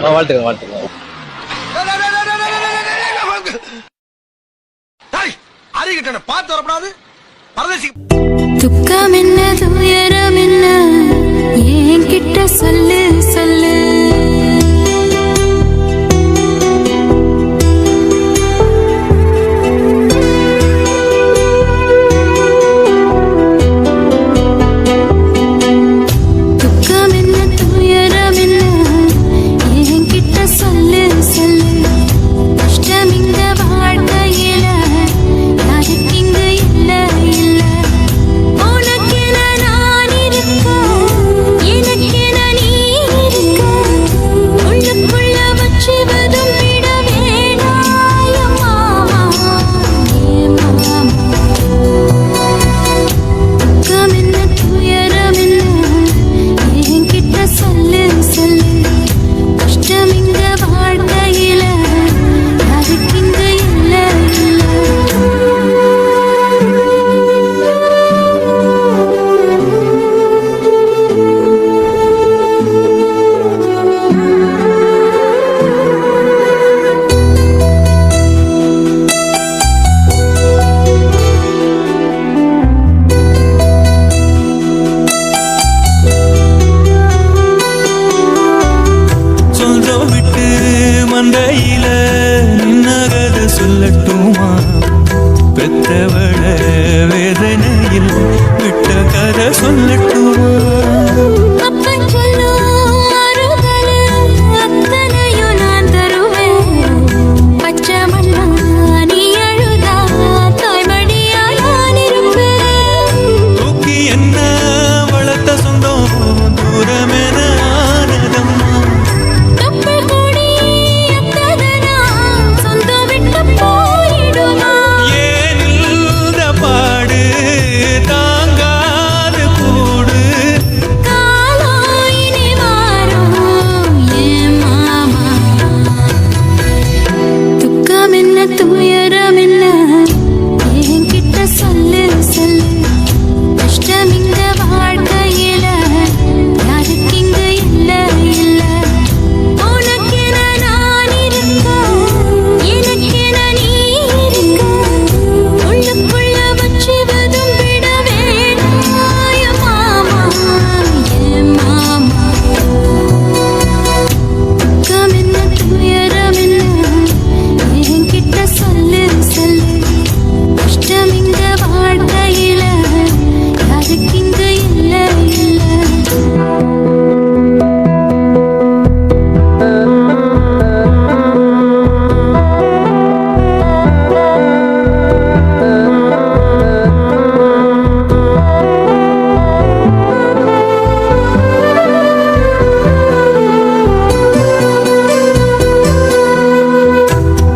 வாழ்த்துக்கள் வாழ்த்துக்கள். அறிகிட்ட பார்த்து வரப்படாது. துக்கம் என்ன துயரம் என்ன என்கிட்ட சொல்லு சொல்லு. துக்கம் என்ன துயரம் என்ன என்கிட்ட சொல்லு சொல்லு. கஷ்டம் இந்த வாழ்க்கையில யாருக்கு இங்கு இல்ல இல்ல. உனக்கென நான் இருக்க எனக்கென நீ இருக்க. உள்ளுக்குள்ள வச்சுவதும் விட வேணாய மாமா ஏ மாமா. துக்கம் என்ன துயரம் என்ன என்கிட்ட சொல்லு சொல்லு. கஷ்டம் இந்த வாழ்க்கையில யாருக்கு இங்கு இல்ல இல்ல. சொந்தம் விட்டு மந்தையில நின்னகத சொல்லட்டுமா. பெத்தவள வேதனையில் விட்ட கதை சொல்லட்டுமா. அப்பன் சொல்லும் ஆறுதல் அத்தனையும் நான் தருவேன். பச்சை மண்ணா நீ அழுதா தாய்மடியா நான் இருப்பேன். தூக்கி என்ன வளர்த்த சொந்தம் தூரமென ஆனதம்மா. தப்பு கூடி எத்ததனா சொந்தம் விட்டு போயிடுமா. ஏன் இந்த பாடு தாங்காது கூடு. காலம் இனி மாறும் ஏன் மாமா. துக்கம் என்ன துயரம் என்ன என்கிட்ட சொல்லு சொல்லு. கஷ்டம் இந்த வாழ்க்கையில யாருக்கு இங்கு இல்ல இல்ல. உனக்கென நான் இருக்க எனக்கென நீ இருக்க. உள்ளுக்குள்ள வச்சுவதும் விட வேணாய மாமா ஏ மாமா. துக்கம் என்ன துயரம் என்ன என்கிட்ட சொல்லு சொல்லு. கஷ்டம் இந்த வாழ்க்கையில யாருக்கு இங்கு இல்ல இல்ல.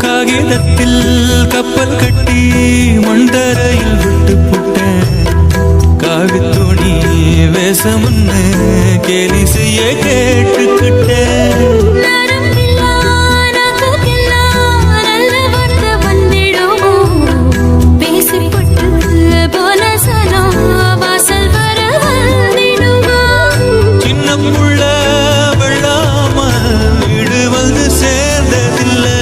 காகிதத்தில் கப்பல் கட்டி மண்டரையில் விட்டு புட்டேன். காவித்துணி வேஷமுன்னு கேலி செய்ய கேட்டுக்கிட்டேன். நரம்பில்லா நகைக்கெல்லாம் நல்ல வார்த்தை வந்திடுமோ. பேசிப்பட்டு போன சனம் வாசல் வர வந்திடுமோ. சின்ன புள்ள வெள்ளாம வீடு வந்து சேர்ந்ததில்லை.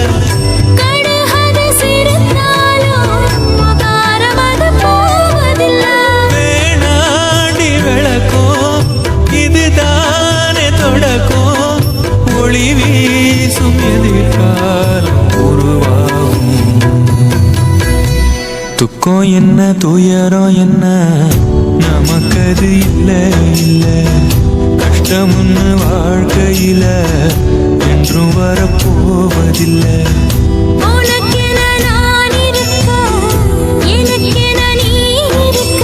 கடுகது சிரித்தாலும் காரமது போவதில்லை. வேணாண்டி விளக்கும் இதுதானே தொடக்கும். ஒளி வீசும் எதிர்காலம் உருவாகும். துக்கம் என்ன துயரம் என்ன நமக்கது இல்ல இல்ல. கஷ்டம்னு வாழ்க்கையில என்றும் வரப்போவதில்லை. உனக்கென நான் இருக்க எனக்கென நீ இருக்க.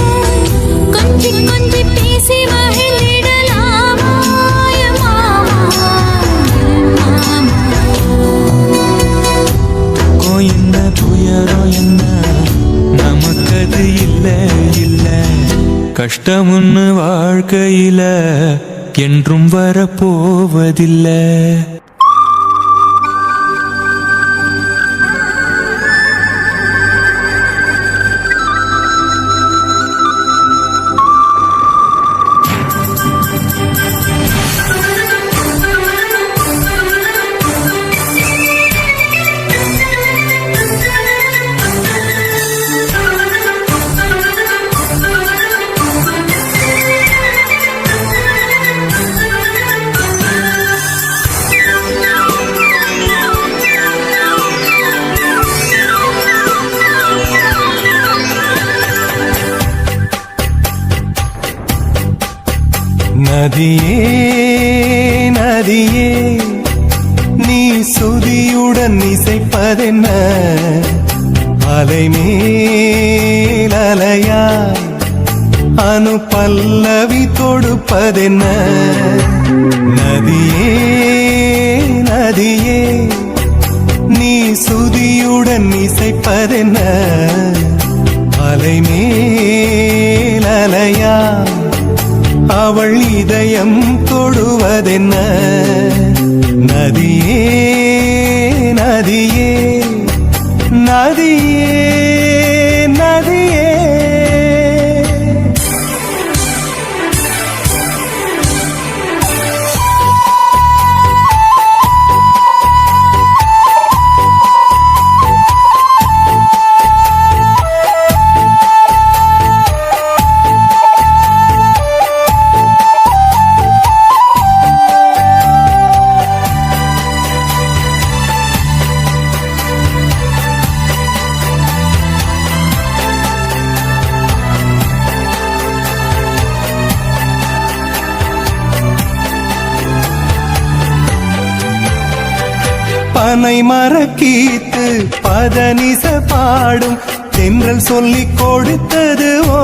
கொஞ்சி கொஞ்சி பேசி மகிழ்ந்திடலாமா ஏ மாமா ஏ மாமா. துக்கம் என்ன துயரம் என்ன நமக்கது இல்ல இல்ல. கஷ்டம்னு வாழ்க்கையில என்றும் வரப்போவதில்லை. நதியே நதியே நீ சுதியுடன் இசைப்பதென்ன அலைமேல் அலையாய் அனு பல்லவி தொடுப்பதென்ன நதியே நதியே நீ சுதியுடன் இசைப்பதென்ன அலைமேல் அலையாய் அவள் இதயம் தொடுவதென்ன நதியே நதியே நதியே நதியே பனை மரக்கீத்து பதனிச பாடும் தென்றல் சொல்லிக் கொடுத்தது ஓ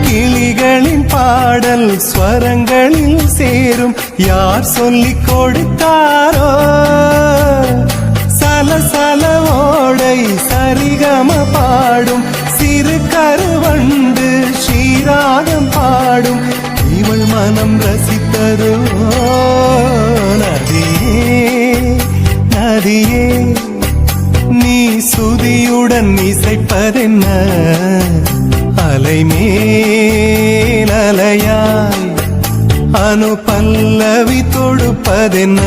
கிளிகளின் பாடல் ஸ்வரங்களில் சேரும் யார் சொல்லிக் கொடுத்தாரோ சலசல ஓடை சரிகம பாடும் சிறு கருவண்டு ஸ்ரீராகம் பாடும் இவள் மனம் ரசித்ததோ நதியே நதியே நீ சுதியுடன் இசைப்பதென்ன அலைமேல் அலையாய் அனு பல்லவி தொடுப்பதென்ன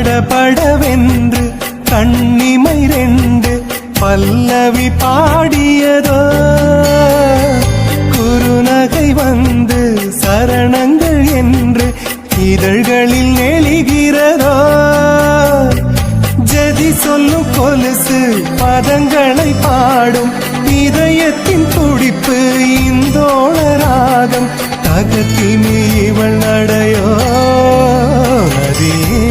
படபடவென்று கண்ணிமை ரெண்டு பல்லவி பாடியதோ குறுநகை வந்து சரணங்கள் என்று இதழ்களில் நெளிகிறதோ ஜதி சொல்லும் கொலுசு பதங்களை பாடும் இதயத்தின் துடிப்பு இந்தோள ராகம் தகத்தினி இவள் நடையோ நதியே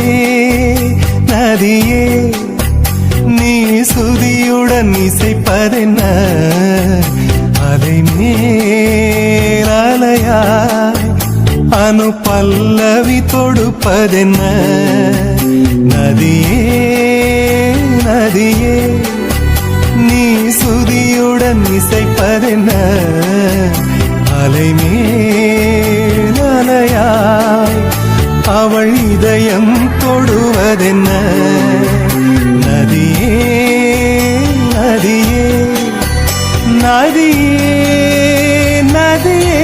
நதியே நீ சுதியுடன் இசைப்பதென்ன அலைமேல் அலையாய் அனு பல்லவி தொடுப்பதென்ன நதியே நதியே நீ சுதியுடன் இசைப்பதென்ன அலைமேல் அலையாய் அவள் இதயம் தொடுவதென்ன நதியே நதியே நதியே நதியே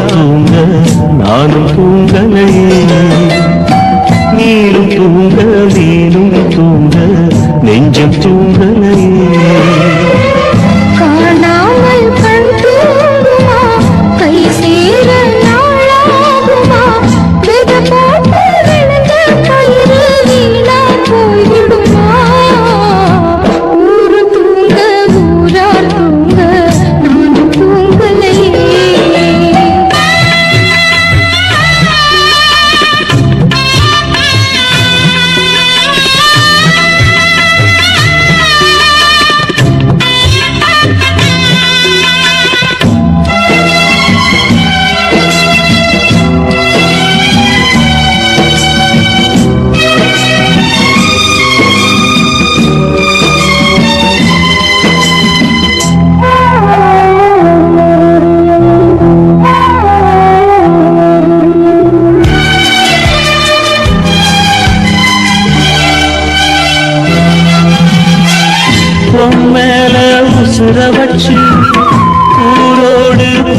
தூங்க நானும் தூங்கலையே நீரும் தூங்க நீனும் தூங்க நெஞ்சம் தூங்கலையே காணாமல் கண் தூங்குமா கை சேர நாளாகுமா வித போட்டு விழுந்த கயிறு வீணா போய்விடுமா ஊரு தூங்க ஊரார் தூங்க நானும் தூங்கலையே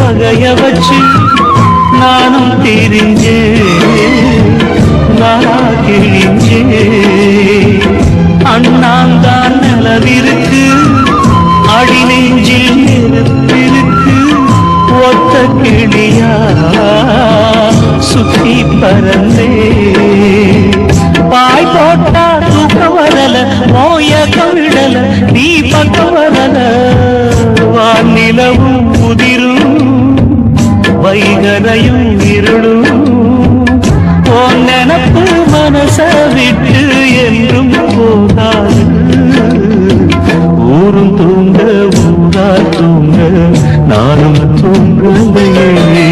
பகைய வச்சு நானும் தெரிஞ்சேன் நானா கிழிஞ்சேன் அண்ணாந்தான் நிலவிருக்கு அடி நெஞ்சில் நெருப்பிருக்கு ஒத்த கிளியா சுத்தி பறந்தே பாய் போட்டா தூக்கம் வரல மோயக்கம் விடல நீ பக்கம் வரல வானிலவும் முதிரும் வைகரையும் இருளும் உன் நினப்பு மனச விட்டு என்றும் போகாது ஊரும் தூங்க ஊரா தூங்க நானும் தூங்கலையே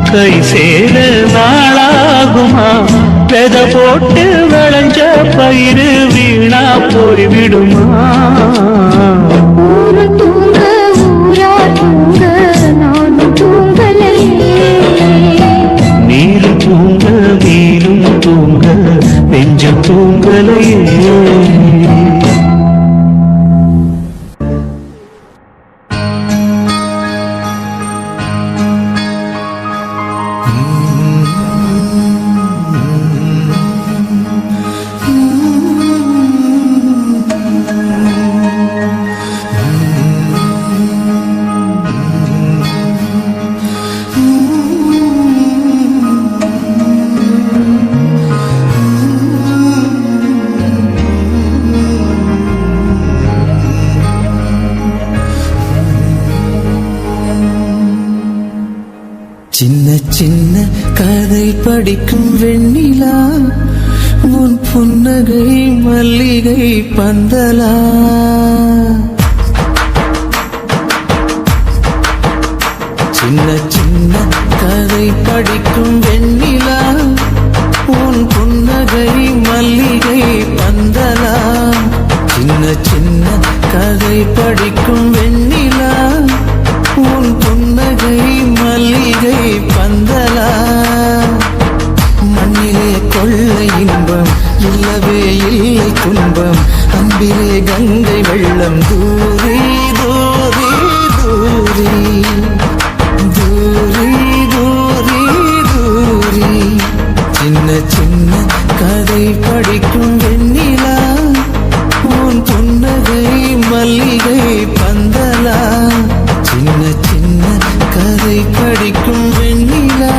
கை சேர நாளாகுமா வெத போட்டு விளைஞ்ச பயிறு வீணா போய்விடுமா ஊரு தூங்க ஊரா தூங்க நானும் தூங்கலையே நீரு தூங்க நீரும் தூங்க நெஞ்சம் தூங்கலையே சின்ன சின்ன கதை படிக்கும் வெண்ணிலா உன் புன்னகை மல்லிகை பந்தலா சின்ன சின்ன கதை படிக்கும் வெண்ணிலா உன் புன்னகை மல்லிகை பந்தலா சின்ன சின்ன கதை படிக்கும் வெண்ணிலா உன் புன்னகை மல்லிகை பந்தலா மண்ணிலே கொள்ளை இன்பம் இல்லவே இல்லை துன்பம் அன்பிலே கங்கை வெள்ளம் தூரி தூரி தூரி தூரி தூரி தூரி சின்ன சின்ன கதை படிக்கும் வெண்ணிலா உன் புன்னகை மல்லிகை பந்தலா சின்ன சின்ன கதை படிக்கும் வெண்ணிலா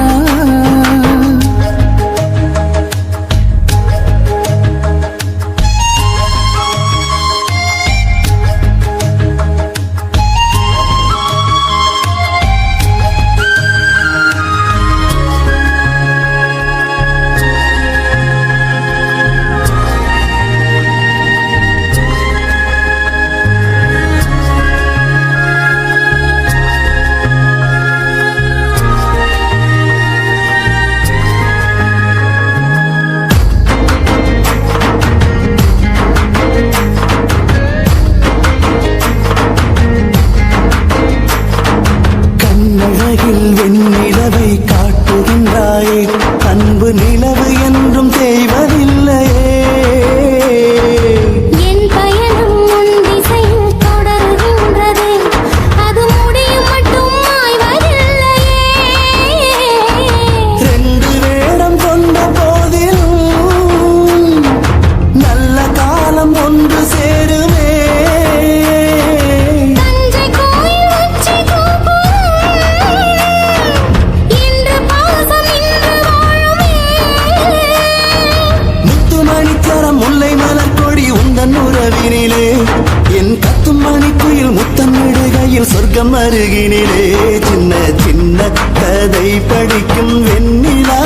தங்கம் அருகினிலே சின்ன சின்ன கதை படிக்கும் வெண்ணிலா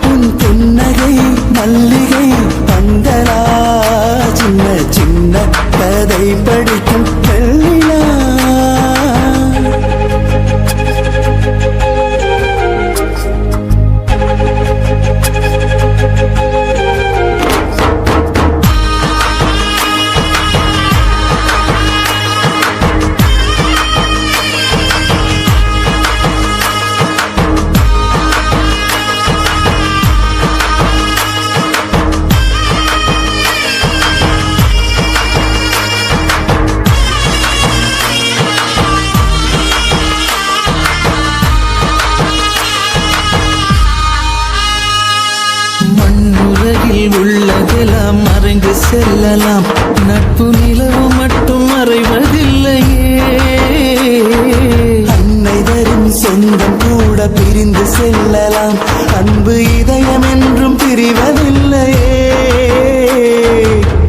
உன் புன்னகை மல்லிகை பந்தலா சின்ன சின்ன கதை படிக்கும் வெண்ணிலா உள்ளதெல்லாம் மறைந்து செல்லலாம் நட்பு நிலவு மட்டும் மறைவதில்லையே அன்னை தரும் சொந்தம் கூட பிரிந்து செல்லலாம் அன்பு இதயம் என்றும் பிரிவதில்லையே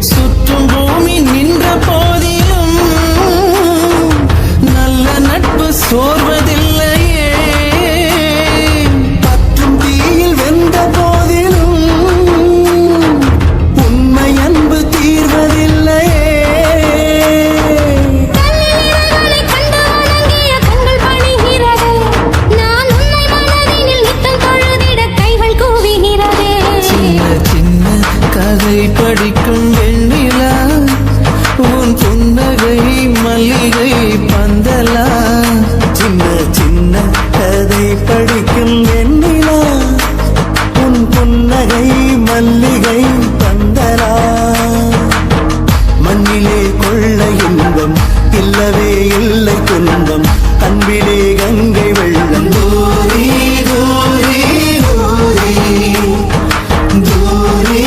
சுற்றும் பூமி நின்ற போதிலும் நல்ல நட்பு சோர்வதில்லையே பற்றும் தீயில் வெந்த போதிலும் படிக்கும் வெண்ணிலா உன் புன்னகை மல்லிகை பந்தலா சின்ன சின்ன கதை படிக்கும் வெண்ணிலா உன் புன்னகை மல்லிகை பந்தலா மண்ணிலே கொள்ள இன்பம் இல்லவே இல்லை துன்பம் அன்பிலே கங்கை வெள்ளம் தூரி தூரி தூரி தூரி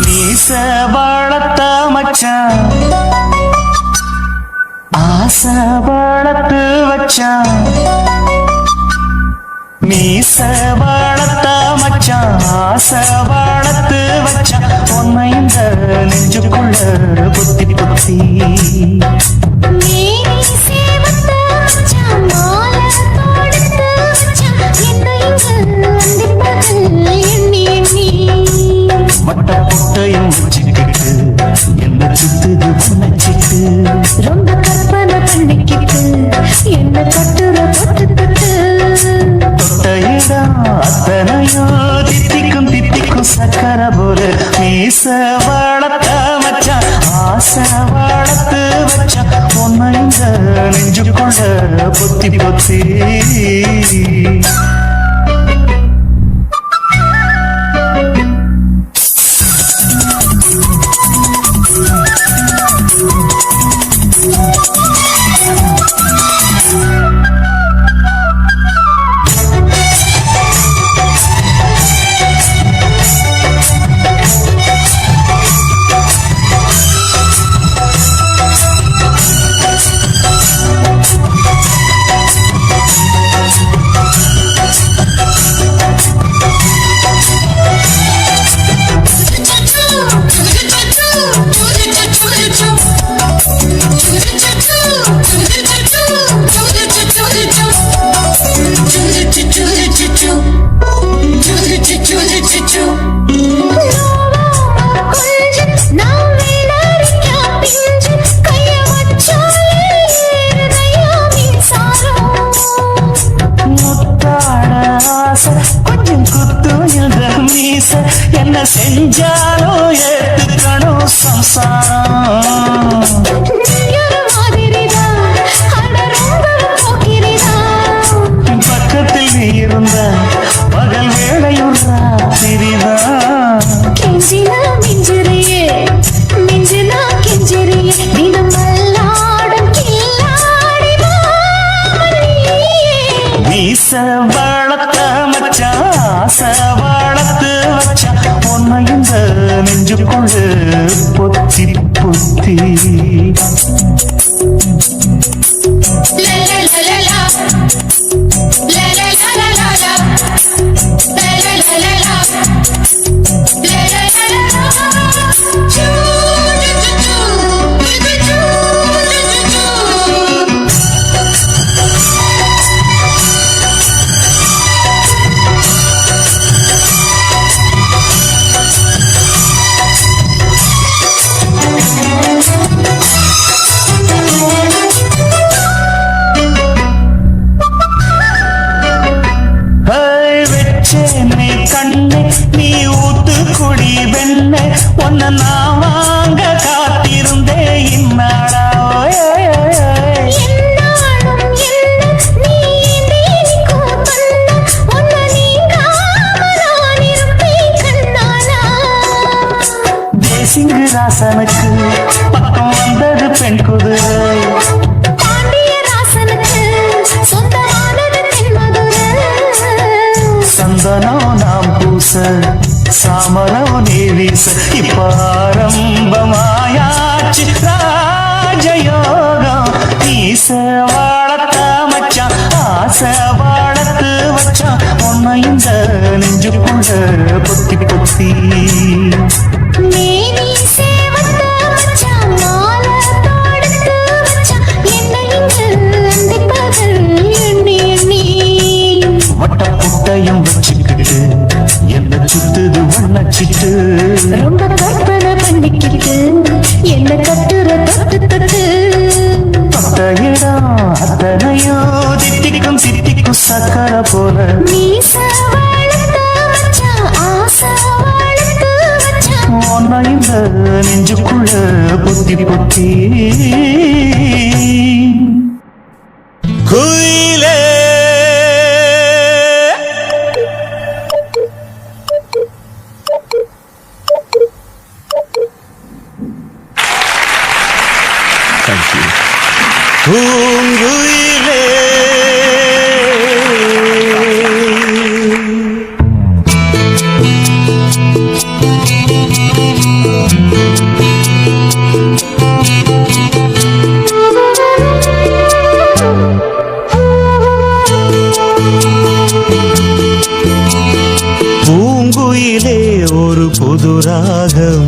மீச வளர்த்த மச்சான் ஆசை வளர்த்து வச்சான் மீச வளர்த்த மச்சான் ஆசை வளர்த்து வச்சான் உன்னை இந்த நெஞ்சுக்குள்ள புத்தி புத்தி மட்ட பொட்டையும் வச்சுக்கிட்டு என்ன சுத்துது உன்னச்சிட்டு ரொம்ப கற்பனை பண்ணிக்கிட்டு என்ன கட்டுற தொட்டுக்கிட்டு தொட்டையிடம் அத்தனையோ தித்திக்கும் தித்திக்கும் சக்கர போல மீச வளர்த்த மச்சான் ஆசை வளர்த்து வச்சான் உன்னை இந்த நெஞ்சுக்குள்ள பொத்தி பொத்தி சம்சாரம் நீயொரு மாதிரிதான், அட ரொம்ப போக்கிரிதான். பக்கத்தில் நீ இருந்த பகல் வேளையும் ராத்திரிதான். கெஞ்சினா மிஞ்சிறியே, மிஞ்சினா கெஞ்சிறியே, தினம் அல்லாடும் கில்லாடி மாமணியே. மீச வளர்த்த மச்சான் ஆசை வளர்த்து வச்சான் உன்னை இந்த நெஞ்சுக்குள்ளு பொத்தி பொத்தி. La la la la la. La la la la la la. La la la la la. La la la la la. Choo choo choo choo choo choo. வெச்சேனே கண்ணே நீ ஊத்து குடி வெண்ணே உன்னை நான் வாங்க காத்திருந்தே இன்னாடா. என்னாலும் என்ன நீ நீக்கும் கண்ணா, உன்னை நீங்காம நான் இருப்பேன் கண்ணாலா. தேசிங்கு ராசனுக்கு பக்கம் வந்தது பெண் குதிரை. பாண்டிய ராசனுக்கு சொந்தமானது தென்மதுரை. சந்தனம் நாம் பூச சாமரம் நீ வீச இப்ப ஆரம்பமாயாச்சு ராஜயோகம். ஈச வாழத்த மச்சான் ஆசை வாழத்து வச்சான் உன்னை இந்த நெஞ்சுக்குள்ள பொத்தி பொத்தி. மேனி சேவத்த மச்சான் மாலை தொடுத்து வச்சான் என்னை இங்கு அந்திப்பகல் எண்ணி எண்ணி. வட்ட புட்டையும் வச்சுக்கிட்டு என்ன சுத்துது வண்ணச்சிட்டு. ரொம்ப கற்பனை பண்ணிக்கிட்டு என்ன கட்டுற தொட்டு தொட்டு. தொட்ட இடம் அத்தனையோ தித்திக்கும் சித்திக்கும் சக்கர போல. மீச வளர்த்த மச்சான் ஆசை வளர்த்து வச்சான் உன்னை இந்த நெஞ்சுக்குள்ள பொத்தி பொத்தி. குயிலே பூங்குயிலே பூங்குயிலே ஒரு புது ராகம்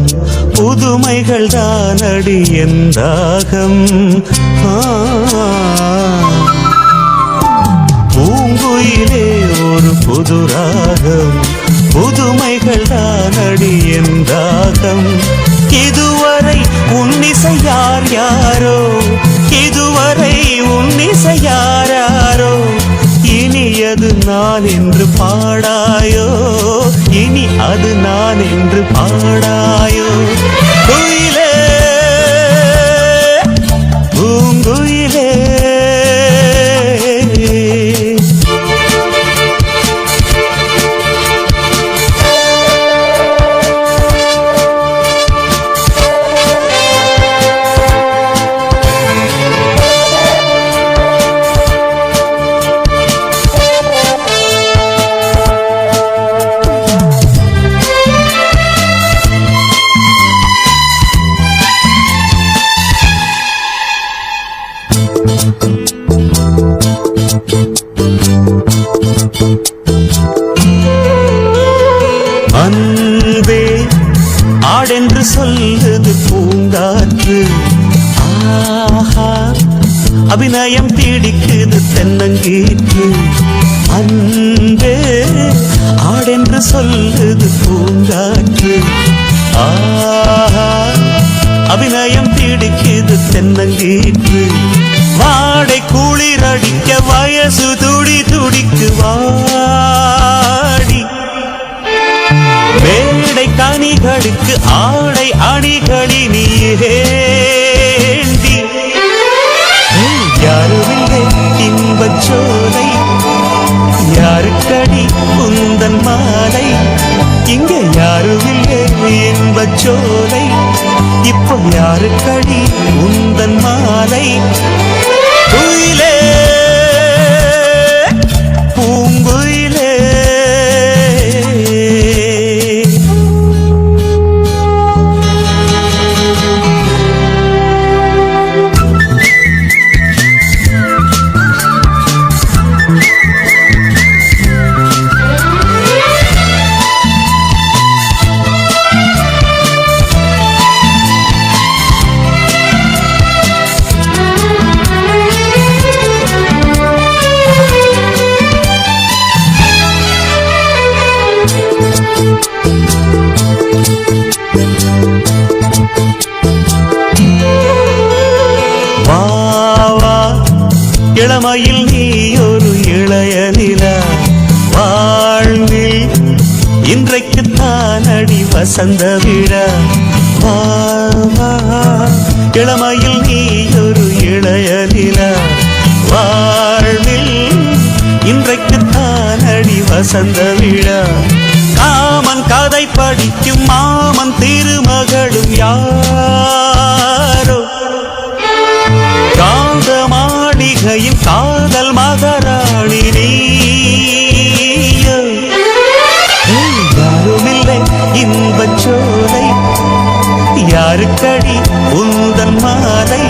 புதுமைகள் தானடி என்றாகம். பூங்குயிலே ஒரு புது ராகம் புதுமைகள் தானடி என்றாகம். இதுவரை உன்னிசை யார் யாரோ இதுவரை உன்னிசை யார் யாரோ இனி அது நான் என்று பாடாயோ இனி அது நான் என்று பாடாயோ. குயிலே பூங்குயிலே அன்பே ஆடென்று சொல்லுது பூங்காற்று. ஆஹா அபிநயம் தீடிக்குது தென்னங்கீற்று. அன்பே ஆடென்று சொல்லுது பூங்காற்று. ஆஹா அபிநயம் தீடிக்குது தென்னங்கீற்று. வாடை குளிரடிக்க வயசு துடி துடிக்கு வாடி. மேடை கனிகளுக்கு ஆடை அணிகளினியேண்டி யாருமில்லை இன்பச்சோலை யாருக்கடி குந்தன் மாலை இங்க யாருமில்லை இன்பச்சோலை இப்போ யாருக்கடி உந்தன் மாலை குயிலே பூங்குயிலே இளமையில் நீ ஒரு இளைய நிலா வாழ்வில் இன்றைக்கு தானடி வசந்த விழா இளமையில் நீ ஒரு இளைய நிலா வாழ்வில் இன்றைக்கு தானடி வசந்த விழா காமன் கதை படிக்கும் மாமன் திருமகளும் யாரோ காந்த மாளிகையின் காதல் மகராணி நீயோ யாருமில்லை இன்பச்சோலை யாருக்கடி உந்தன் மாலை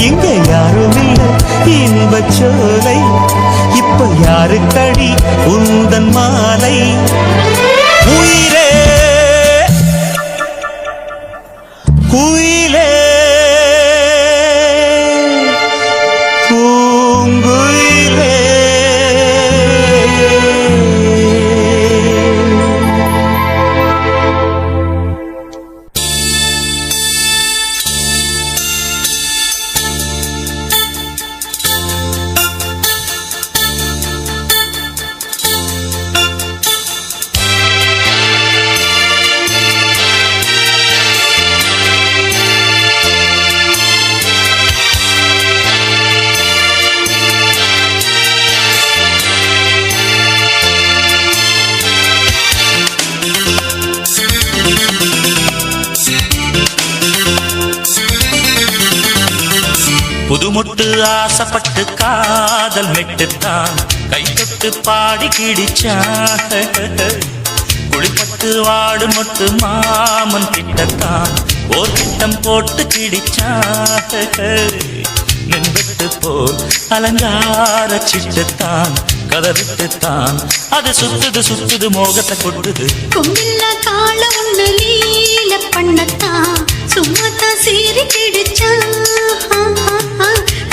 இங்க யாருமில்லை இன்பச்சோலை இப்ப யாருக்கடி உந்தன் மாலை உயிரே குயிலே பூங்குயிலே புதுமுட்டு ஆசைப்பட்டு காதல் மெட்டுத்தான் கை தொட்டு பாடி கிடிச்சான் குளிப்பட்டு வாடு மொட்டு மாமன் கிட்டத்தான் ஓர் திட்டம் போட்டு கிடிச்சான் நின்றுட்டு போல் அலங்கார சிட்டுத்தான் கதவிட்டுத்தான் அது சுத்துது சுத்துது மோகத்தை கொட்டுது கொம்பில்ல கால ஒண்ணு லீல பண்ணத்தான் சும்மாத்தான் சீறி கிடிச்சான்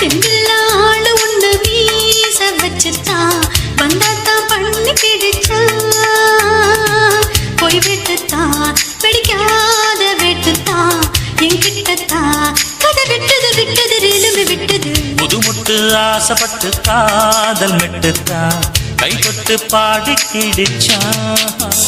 தெம்பில்ல ஆளு ஒண்ணு வீச வச்சுத்தான் வந்தாத்தான் பண்ணி கிடிச்சான் போய் வெட்டுத்தான் பிடிக்காத வெட்டுத்தான் என்கிட்டத்தான் கதை விட்டது விட்டது ரெலும்பு விட்டது புதுமுட்டு ஆசைப்பட்டு காதல் மெட்டுத்தான் கை தொட்டு பாடி கிடிச்சான்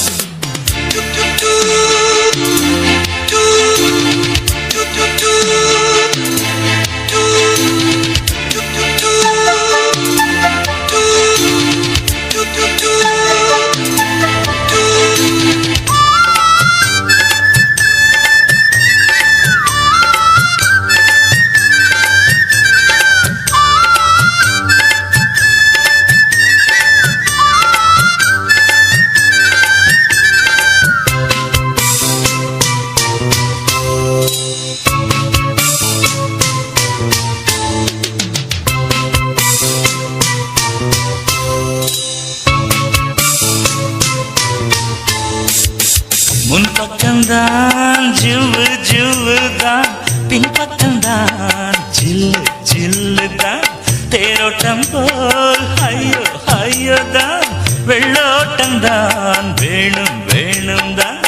முன்பக்கம்தான் ஜிவ்வு ஜிவ்வுதான் பின்பக்கம்தான் ஜில்லு ஜில்லுதான் தேரோட்டம் போல் ஐயோ ஐயோதான் வெள்ளோட்டம்தான் வேணும் வேணும் தான்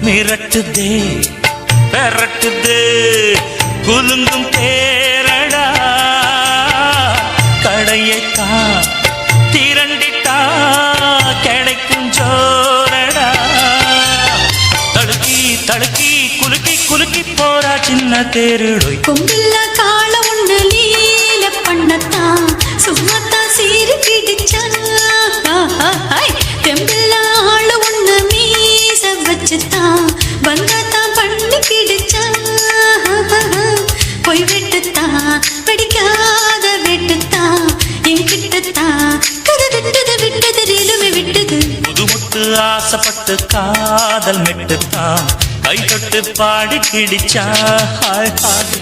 மிரட்டுதே பெரட்டுதே குலுங்கும் தேரடா கடையைத்தான் திரண்டிட்டா கிடைக்கும் ஜோரடா குலுக்கி குலுக்கி போறா சின்ன தேருடோய் கொம்பில்ல கால ஒண்ணு லீல பண்ணத்தான் சும்மாத்தான் சீறி பிடிச்சா தெம்பில்ல ஆளு ஒண்ணு மீச வச்சுத்தான் வந்தாத்தான் பண்ணி கிடிச்சா பொய் வெட்டுத்தான் பிடிக்காத வெட்டுத்தான் என்கிட்டத்தான் கதை விட்டது விட்டது ரீலுமே விட்டது புதுமுட்டு ஆசைப்பட்டு காதல் மெட்டுத்தான் கை தொட்டு பாடி கிடிச்சா ஹாய் ஹாய்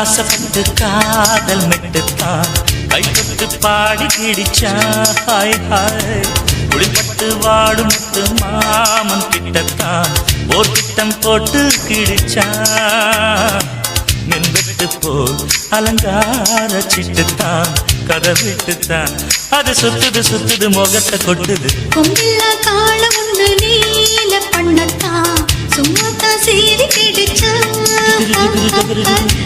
ஆசைப்பட்டு காதல் மெட்டுத்தான் கை தொட்டு பாடி கிடிச்சா ஹாய் ஹாய் குளிப்பட்டு வாடும் முத்து மாமன் கிட்டத்தான் ஓர் திட்டம் போட்டு கிடிச்சா மின்வெட்டு போல் அலங்கார சிட்டுத்தான் கதை விட்டுத்தான் அது சுத்துது சுத்துது முகத்தை கொட்டுது கொம்பில்ல கால ஒண்ணு நீல பண்ணத்தான் சும்மாத்தான் சீறி கிடிச்சா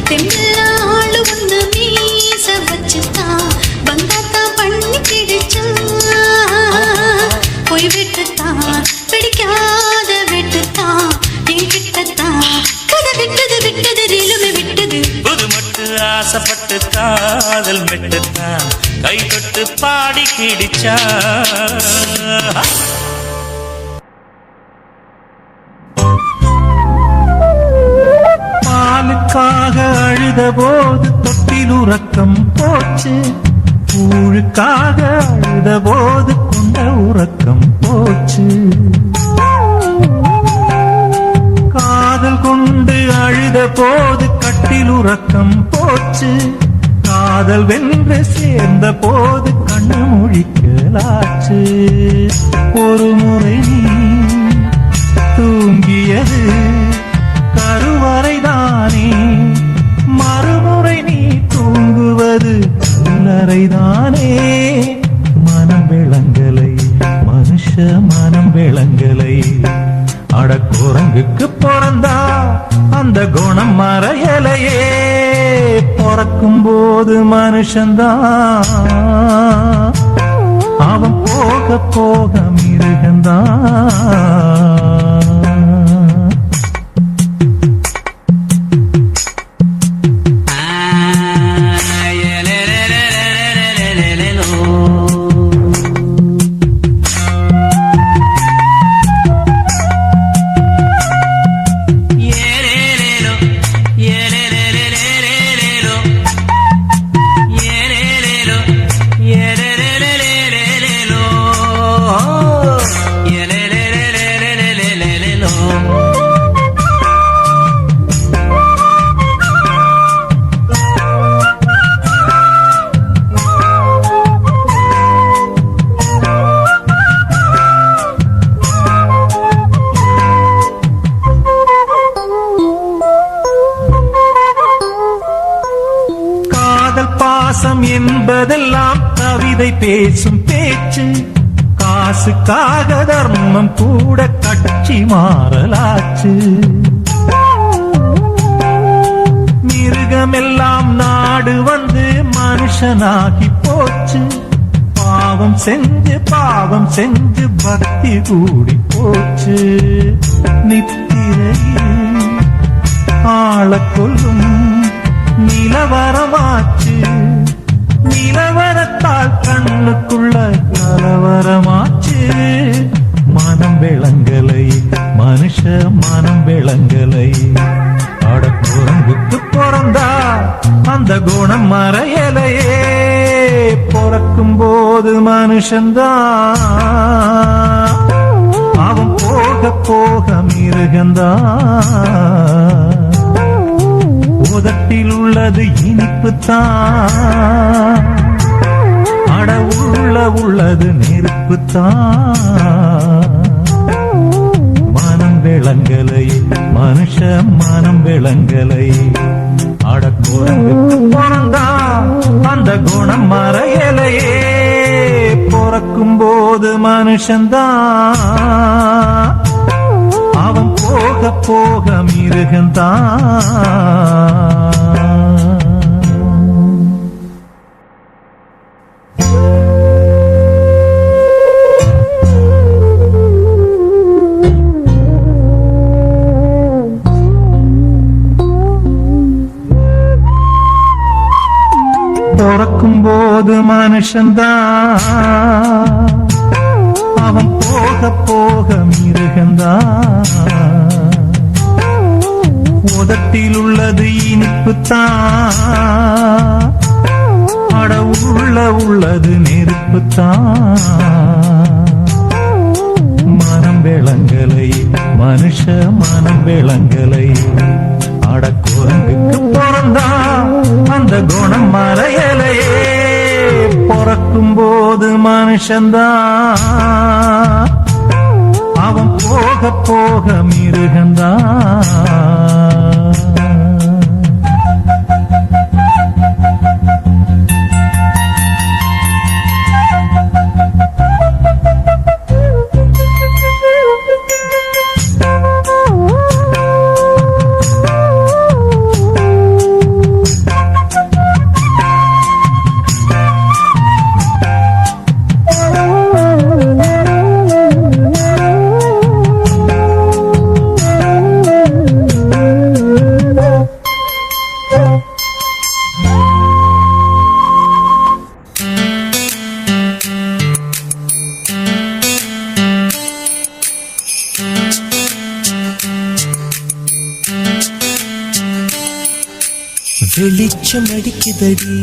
தெம்பில்ல ஆளு ஒண்ணு மீச வச்சுத்தான் வந்தாத்தான் பண்ணி கிடிச்சா பொய் வெட்டுத்தான் பிடிக்காத வெட்டுத்தான் என்கிட்டத்தான் கதை விட்டது விட்டது ரீலுமே விட்டது புது மட்டு ஆசைப்பட்டு காதல் மெட்டுத்தான் கை தொட்டு பாடி கிடிச்சா பாலுக்காக அழுத போது தொட்டில் உறக்கம் போச்சு ஊழுக்காக அழுத போது கொண்ட உறக்கம் போச்சு காதல் கொண்டு அழுத போது கட்டில் உறக்கம் போச்சு காதல் வென்று சேர்ந்த போது கண்ணு முழிக்கலாச்சு ஒரு முறை நீ தூங்கியது கருவறைதானே மறுமுறை நீ தூங்குவது கல்லறைதானே மனம் விளங்கலை மனுஷ மனம் விளங்கலை அடக்குரங்குக்கு பிறந்தா அந்த குணம் மறையலையே பிறக்கும் போது மனுஷன்தான் அவன் போக போக மிருகந்தான் பாசம் என்பதெல்லாம் கவிதை பேசும் பேச்சு காசுக்காக தர்மம் கூட கட்சி மாறலாச்சு மனுஷனாகி போச்சு. பாவம் செஞ்சு பக்தி கூடி போச்சு. நித்திரையில் ஆள கொல்லும் நிலவரமாச்சு. நிலவரத்தால் கண்ணுக்குள்ள கலவரமாச்சு. மனம் விளங்கலை மனுஷ மனம் விளங்கலை. அடக்குரங்குக்கு பிறந்தா அந்த குணம் மறையலையே. பிறக்கும் போது மனுஷன்தான், அவன் போக போக மிருகந்தான். உதட்டில் உள்ளது இனிப்புத்தான், அட உள்ளது நெருப்புத்தான். மனம் விளங்கலை மனுஷ மனம் விளங்கலை. அடக்குரங்குக்கு பிறந்தா அந்த குணம் மறையலையே. பிறக்கும் போது மனுஷன்தான், அவன் போக போக மிருகந்தான். பிறக்கும் போது மனுஷன்தான், அவன் போக போக மிருகந்தான். உதட்டில் உள்ளது இனிப்புத்தான், அட உள்ளது நெருப்புத்தான். மனம் விளங்கலை மனுஷ மனம் விளங்கலை. அடக்குரங்குக்கு பிறந்தா அந்த குணம் மறையலையே. பிறக்கும் போது மனுஷன்தான், அவன் போக போக மிருகந்தான். வெளிச்சம் அடிக்குதடி,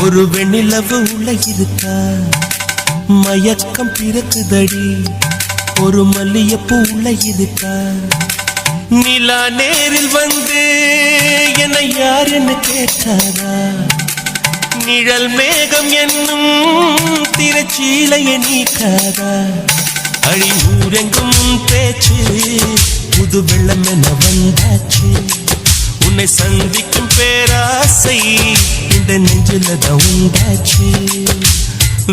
ஒரு வெண்ணிலவு உள்ள இருக்கா. மயக்கம் பிறக்குதடி, ஒரு மல்லியப்பூ உள்ள இருக்கா. நிலா நேரில் வந்து என்னை யார் என்ன கேட்டாரா. நிழல் மேகம் என்னும் திரைச்சீலையை நீக்காதா. அழிவூரெங்கும் பேச்சு, புது வெள்ளம் என வந்தாச்சு. உன்னை சந்திக்கும் பேராசை இந்த நெஞ்சில தான் உண்டாச்சு.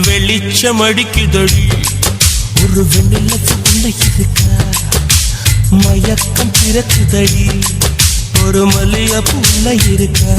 வெளிச்சம் அடிக்குதடி, ஒரு வெண்ணிலவு உள்ள இருக்கா. மயக்கம் பிறக்குதடி, ஒரு மல்லிகைப்பூ உள்ள இருக்கா.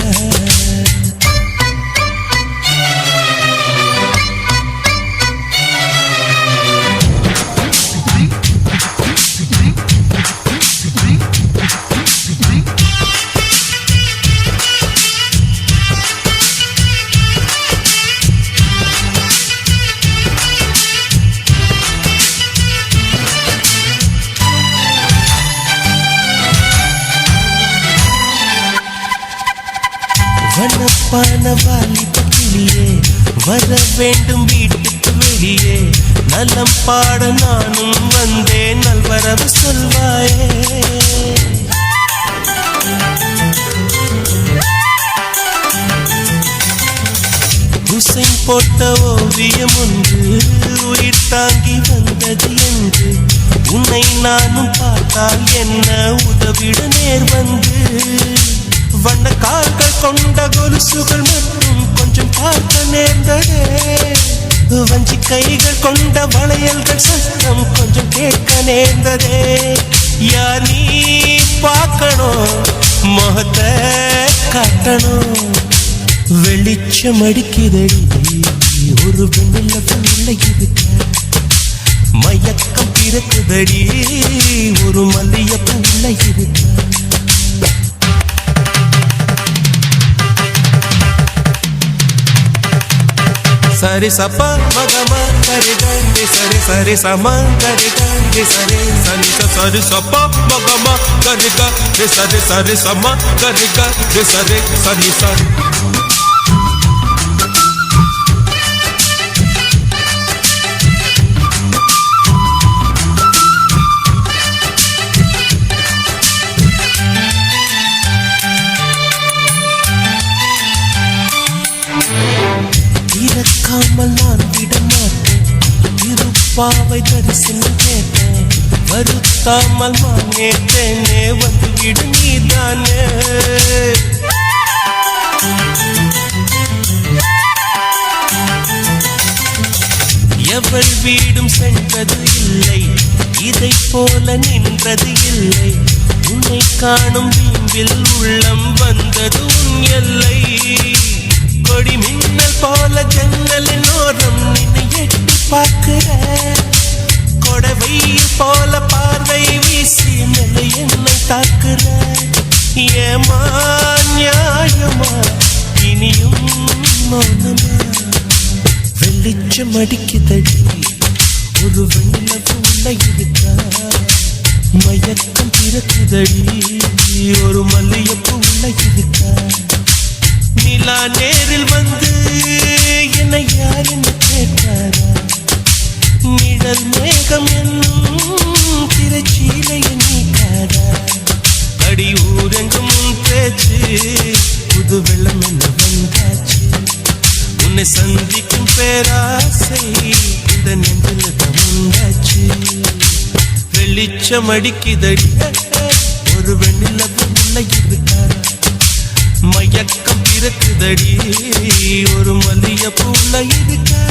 வனப்பான வாலிபத்திலே வர வேண்டும் வீட்டுக்கு வெளியே. நலம் பாட நானும் வந்தேன், நல்வரவு சொல்வாயே. குசைன் போட்ட ஓவியம் ஒன்று உயிர் தாங்கி வந்தது என்று. உன்னை நானும் பார்த்தால் என்ன உதவிட நேர் வந்து. வண்ண கால்கள் கொண்ட கொலுசுகள் மட்டும் கொஞ்சம் பார்க்க நேர்ந்ததே. வஞ்சி கைகள் கொண்ட வளையல்கள் சத்தம் கொஞ்சம் கேட்க நேர்ந்ததே. யார் நீ பார்க்கணும், முகத்தை காட்டணும். வெளிச்சம் அடிக்குதடி ஒரு வெண்ணிலவு உள்ள இருக்க மயக்கம் பிறக்குதடி ஒரு மல்லியப்பு உள்ள இருக்க சரி சப்பா மகமா கரிகா சரி சரி சமா கரிகா சரி சரி சரி சப்பா மகமா கரிகா சரி சரி சமா கரிகா சரி சரி சரி இறக்காமல் நான் விடமாட்டேன் இருப்பாவை தரிசனம் கேட்டேன் வருத்தாமல் மானேட்டேனே வந்து விடு நீதானே எவள் வீடும் சென்றது இல்லை இதை போல நின்றது இல்லை உன்னை காணும் வீம்பில் உள்ளம் வந்தது உன் எல்லை கொடி மின்னல் போல ஜன்னலின் ஓரம் நின்று எட்டி பார்க்கிற கொடவையில் போல பார்வை வீசி நிலை என்னை தாக்குற ஏமா நியாயமா இனியும் மௌனமா வெளிச்சம் அடிக்குதடி ஒரு வெண்ணிலவு உள்ள இருக்கா மயக்கம் பிறக்குதடி ஒரு மல்லியப்பு உள்ள இருக்கா நிலா நேரில் வந்து என்னை யார் என்ன கேட்டாரா நிழல் மேகம் என்னும் திரைச்சீலையை நீக்காரா அடி ஊரெங்கும் உன் பேச்சு புது வெள்ளம் என்ன வந்தாச்சு உன்னை சந்திக்கும் பேராசை இந்த நெஞ்சில் உண்டாச்சு வெளிச்சம் அடிக்குதடி ஒரு வெண்ணிலவு உள்ள இருக்கா மயக்கம் பிறக்குதடி ஒரு மல்லியப்பூ உள்ள இருக்கா